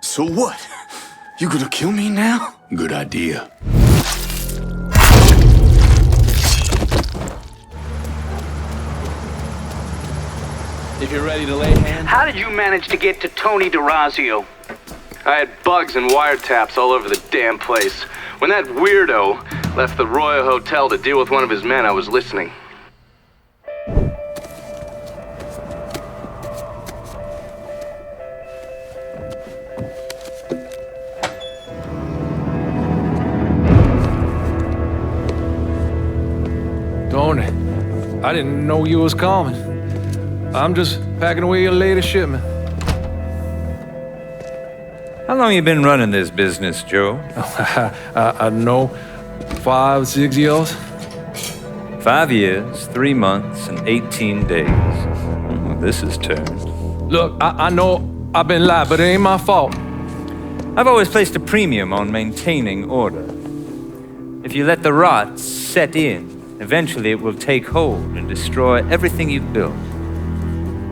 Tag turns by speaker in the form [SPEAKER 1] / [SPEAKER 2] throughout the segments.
[SPEAKER 1] So what? You gonna kill me now? Good idea.
[SPEAKER 2] If you're ready to lay hands...
[SPEAKER 3] How did you manage to get to Tony DeRazio? I had bugs and wiretaps all over the damn place. When that weirdo left the Royal Hotel to deal with one of his men, I was listening.
[SPEAKER 2] Tony, I didn't know you was coming. I'm just packing away your latest shipment.
[SPEAKER 4] How long you been running this business, Joe?
[SPEAKER 2] I know, 5, 6 years.
[SPEAKER 4] 5 years, 3 months, and 18 days. Well, this is turned.
[SPEAKER 2] Look, I know I've been lied, but it ain't my fault.
[SPEAKER 4] I've always placed a premium on maintaining order. If you let the rot set in, eventually it will take hold and destroy everything you've built.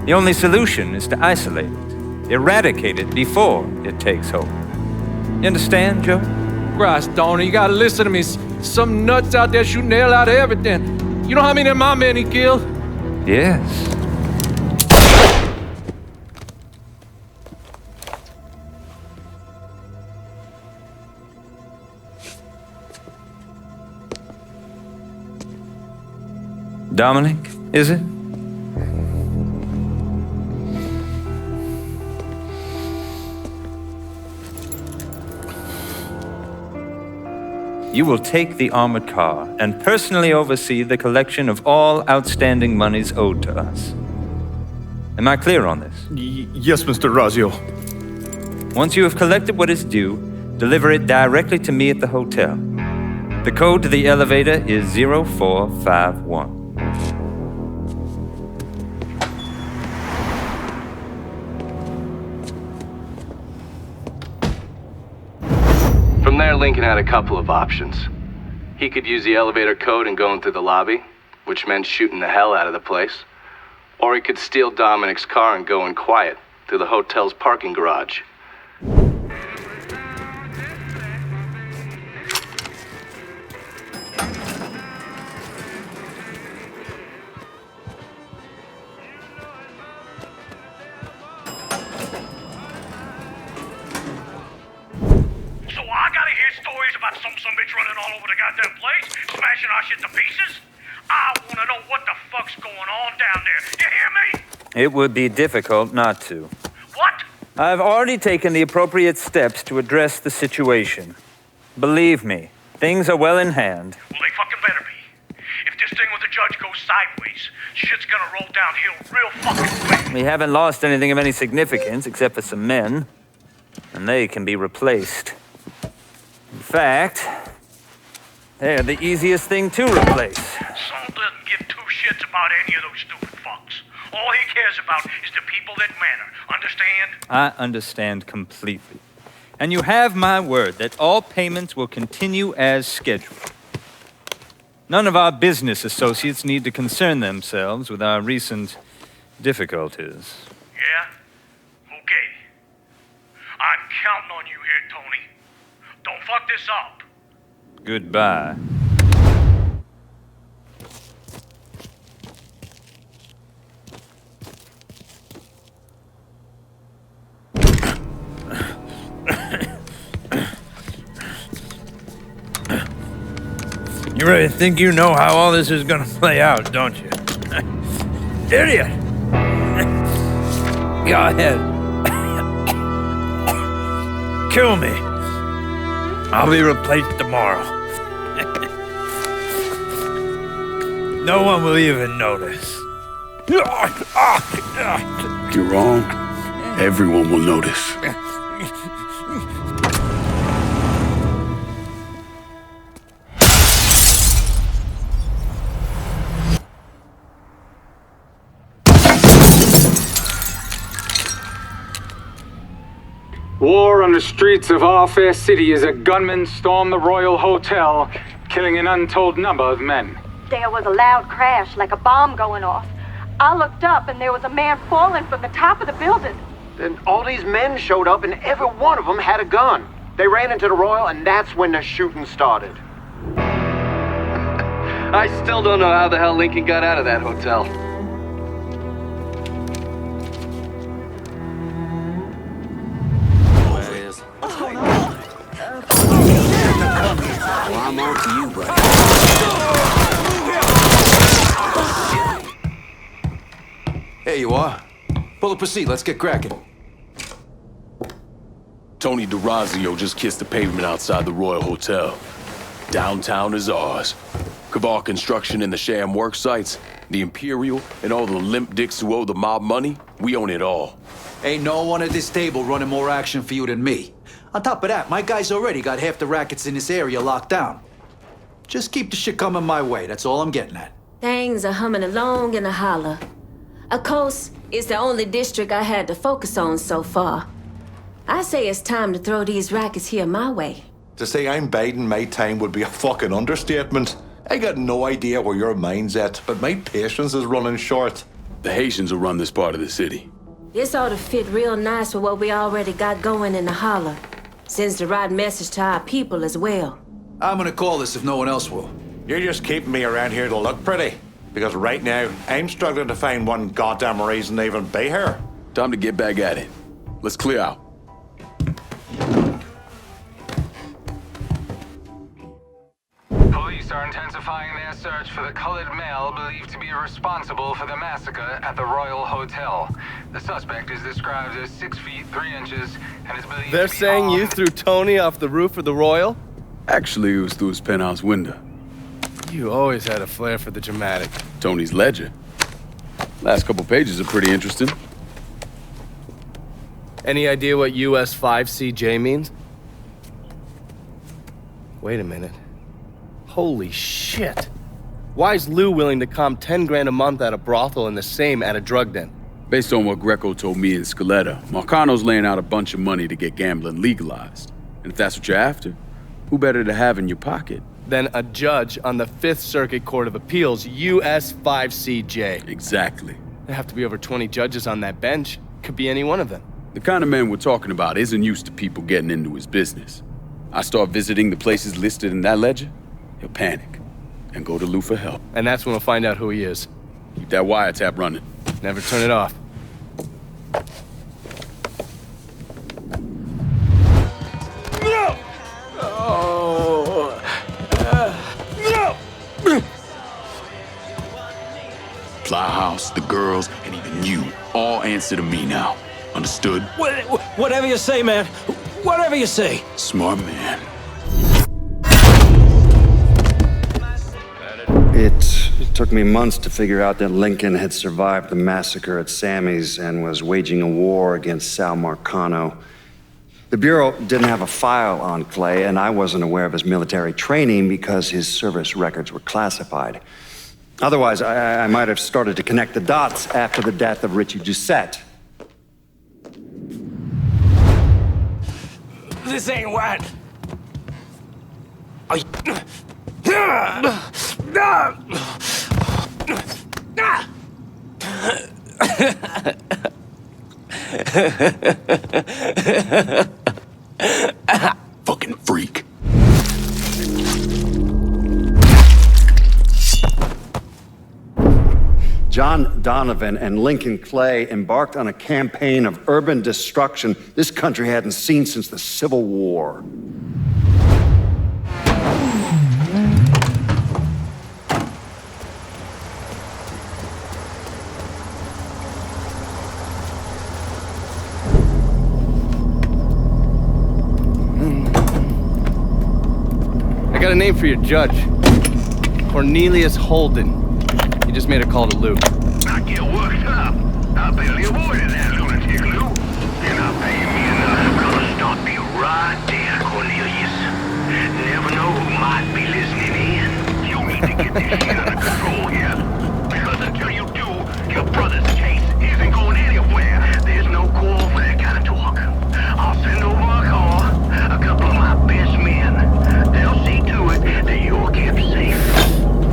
[SPEAKER 4] The only solution is to isolate it, eradicate it before it takes hold. You understand, Joe?
[SPEAKER 2] Christ, Tony, you gotta listen to me. Some nuts out there shooting the hell out of everything. You know how many of my men he killed?
[SPEAKER 4] Yes. Dominic, is it? You will take the armored car and personally oversee the collection of all outstanding monies owed to us. Am I clear on this?
[SPEAKER 1] Yes, Mr. Razio.
[SPEAKER 4] Once you have collected what is due, deliver it directly to me at the hotel. The code to the elevator is 0451.
[SPEAKER 3] From there, Lincoln had a couple of options. He could use the elevator code and go in through the lobby, which meant shooting the hell out of the place. Or he could steal Dominic's car and go in quiet through the hotel's parking garage.
[SPEAKER 5] Some bitch running all over the goddamn place, smashing our shit to pieces. I want to know what the fuck's going on down there. You hear me?
[SPEAKER 4] It would be difficult not to.
[SPEAKER 5] What?
[SPEAKER 4] I've already taken the appropriate steps to address the situation. Believe me, things are well in hand.
[SPEAKER 5] Well, they fucking better be. If this thing with the judge goes sideways, shit's gonna roll downhill real fucking quick.
[SPEAKER 4] We haven't lost anything of any significance except for some men, and they can be replaced. In fact, they're the easiest thing to replace.
[SPEAKER 5] Saul doesn't give two shits about any of those stupid fucks. All he cares about is the people that matter. Understand?
[SPEAKER 4] I understand completely. And you have my word that all payments will continue as scheduled. None of our business associates need to concern themselves with our recent difficulties.
[SPEAKER 5] Yeah? Okay. I'm counting on you here, Tony. Don't fuck this up.
[SPEAKER 4] Goodbye. You really think you know how all this is gonna play out, don't you? Idiot! Go ahead. Kill me. I'll be replaced tomorrow. No one will even notice.
[SPEAKER 1] You're wrong. Everyone will notice.
[SPEAKER 6] War on the streets of our fair city as a gunman stormed the Royal Hotel, killing an untold number of men.
[SPEAKER 7] There was a loud crash, like a bomb going off. I looked up and there was a man falling from the top of the building.
[SPEAKER 8] Then all these men showed up and every one of them had a gun. They ran into the Royal and that's when the shooting started.
[SPEAKER 3] I still don't know how the hell Lincoln got out of that hotel.
[SPEAKER 1] Well, I'm on to you, buddy.
[SPEAKER 9] There you are. Pull up a seat, let's get cracking.
[SPEAKER 1] Tony DeRazio just kissed the pavement outside the Royal Hotel. Downtown is ours. Kavar Construction and the sham work sites, the Imperial, and all the limp dicks who owe the mob money, we own it all.
[SPEAKER 9] Ain't no one at this table running more action for you than me. On top of that, my guys already got half the rackets in this area locked down. Just keep the shit coming my way, that's all I'm getting at.
[SPEAKER 10] Things are humming along in the holler. Of course, it's the only district I had to focus on so far. I say it's time to throw these rackets here my way.
[SPEAKER 11] To say I'm biding my time would be a fucking understatement. I got no idea where your mind's at, but my patience is running short.
[SPEAKER 1] The Haitians will run this part of the city.
[SPEAKER 10] This ought to fit real nice with what we already got going in the holler. Sends the right message to our people as well.
[SPEAKER 9] I'm gonna call this if no one else will.
[SPEAKER 11] You're just keeping me around here to look pretty. Because right now, I'm struggling to find one goddamn reason to even be here.
[SPEAKER 1] Time to get back at it. Let's clear out.
[SPEAKER 12] Police are intensifying their search for the colored male believed to be responsible for the massacre at the Royal Hotel. The suspect is described as 6 feet 3 inches and is believed
[SPEAKER 2] They're
[SPEAKER 12] to be
[SPEAKER 2] saying
[SPEAKER 12] armed.
[SPEAKER 2] you threw Tony off the roof of the Royal?
[SPEAKER 1] Actually, it was through his penthouse window.
[SPEAKER 2] You always had a flair for the dramatic.
[SPEAKER 1] Tony's ledger. Last couple pages are pretty interesting.
[SPEAKER 2] Any idea what US 5CJ means? Wait a minute. Holy shit. Why is Lou willing to comp 10 grand a month at a brothel and the same at a drug den?
[SPEAKER 1] Based on what Greco told me in Scaletta, Marcano's laying out a bunch of money to get gambling legalized. And if that's what you're after, who better to have in your pocket?
[SPEAKER 2] Then a judge on the 5th Circuit Court of Appeals, US 5CJ.
[SPEAKER 1] Exactly.
[SPEAKER 2] There have to be over 20 judges on that bench. Could be any one of them.
[SPEAKER 1] The kind of man we're talking about isn't used to people getting into his business. I start visiting the places listed in that ledger, he'll panic and go to Lou for help.
[SPEAKER 2] And that's when we'll find out who he is.
[SPEAKER 1] Keep that wiretap running.
[SPEAKER 2] Never turn it off.
[SPEAKER 1] Plowhouse, the girls, and even you all answer to me now. Understood?
[SPEAKER 13] Whatever you say, man. Whatever you say.
[SPEAKER 1] Smart man.
[SPEAKER 14] It took me months to figure out that Lincoln had survived the massacre at Sammy's and was waging a war against Sal Marcano. The Bureau didn't have a file on Clay, and I wasn't aware of his military training because his service records were classified. Otherwise, I might have started to connect the dots after the death of Richie Doucette.
[SPEAKER 13] This ain't right.
[SPEAKER 1] Fucking freak.
[SPEAKER 14] John Donovan and Lincoln Clay embarked on a campaign of urban destruction this country hadn't seen since the Civil War.
[SPEAKER 2] I got a name for your judge. Cornelius Holden. He just made a call to Lou.
[SPEAKER 5] I get worked up. I barely avoided that lunatic, Lou. And I'll pay me enough. I'm gonna stop you right there, Cornelius. Never know who might be listening in. You need to get this shit under control here. Because until you do, your brother's case isn't going anywhere. There's no call for that kind of talk. I'll send over a car, a couple of my best men. They'll see to it that you're kept safe.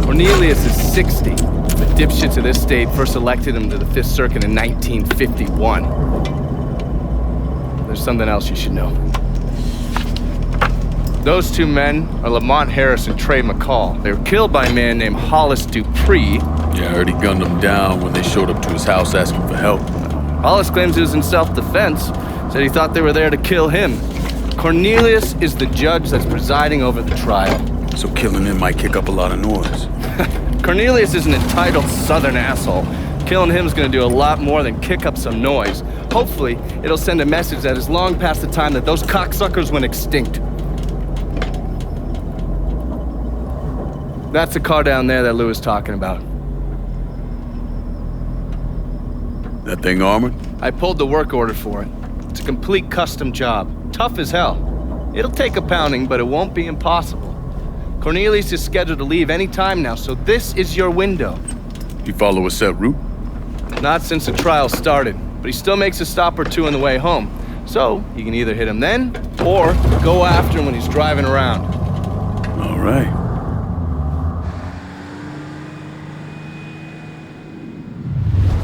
[SPEAKER 2] Cornelius is 60, but dipshits of this state first elected him to the 5th Circuit in 1951. There's something else you should know. Those two men are Lamont Harris and Trey McCall. They were killed by a man named Hollis Dupree.
[SPEAKER 1] Yeah, I heard he gunned them down when they showed up to his house asking for help.
[SPEAKER 2] Hollis claims it was in self-defense. Said he thought they were there to kill him. Cornelius is the judge that's presiding over the trial.
[SPEAKER 1] So killing him might kick up a lot of noise.
[SPEAKER 2] Cornelius is an entitled southern asshole. Killing him's gonna do a lot more than kick up some noise. Hopefully, it'll send a message that is long past the time that those cocksuckers went extinct. That's the car down there that Lou is talking about.
[SPEAKER 1] That thing armored?
[SPEAKER 2] I pulled the work order for it. It's a complete custom job. Tough as hell. It'll take a pounding, but it won't be impossible. Cornelius is scheduled to leave any time now, so this is your window.
[SPEAKER 1] You follow a set route?
[SPEAKER 2] Not since the trial started, but he still makes a stop or two on the way home. So, you can either hit him then, or go after him when he's driving around.
[SPEAKER 1] All right.